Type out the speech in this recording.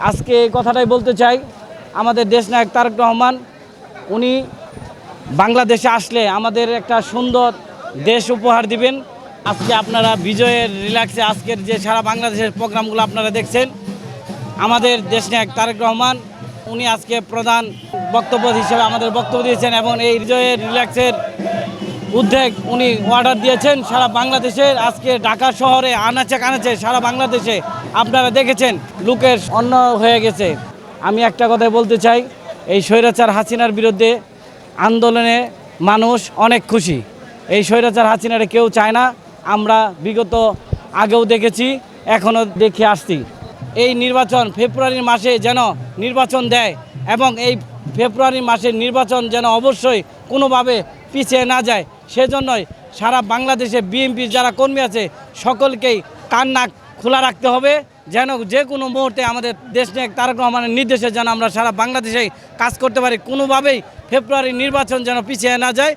আজকে এই কথাটাই বলতে চাই, আমাদের দেশনায়ক তারেক রহমান উনি বাংলাদেশে আসলে আমাদের একটা সুন্দর দেশ উপহার দিবেন। আজকে আপনারা বিজয়ের রিল্যাক্সে আজকের যে সারা বাংলাদেশের প্রোগ্রামগুলো আপনারা দেখছেন, আমাদের দেশনায়ক তারেক রহমান উনি আজকে প্রধান বক্তব্য হিসেবে আমাদের বক্তব্য দিয়েছেন এবং এই বিজয়ের রিল্যাক্সের উদ্যোগ উনি অর্ডার দিয়েছেন সারা বাংলাদেশের। আজকে ঢাকা শহরে আনাচে কানাচে সারা বাংলাদেশে আপনারা দেখেছেন লোকের অন্য হয়ে গেছে। আমি একটা কথাই বলতে চাই, এই স্বৈরাচার হাসিনার বিরুদ্ধে আন্দোলনে মানুষ অনেক খুশি। এই স্বৈরাচার হাসিনারে কেউ চায় না, আমরা বিগত আগেও দেখেছি, এখনও দেখে আসছি। এই নির্বাচন ফেব্রুয়ারি মাসে যেন নির্বাচন দেয় এবং এই ফেব্রুয়ারি মাসের নির্বাচন যেন অবশ্যই কোনোভাবে পিছিয়ে না যায়, সেজন্যই সারা বাংলাদেশে বিএনপির যারা কর্মী আছে সকলকেই কান নাক খোলা রাখতে হবে, যেন যে কোনো মুহূর্তে আমাদের দেশনায়ক তারেক রহমানের নির্দেশে যেন আমরা সারা বাংলাদেশেই কাজ করতে পারি। কোনোভাবেই ফেব্রুয়ারি নির্বাচন যেন পিছিয়ে না যায়,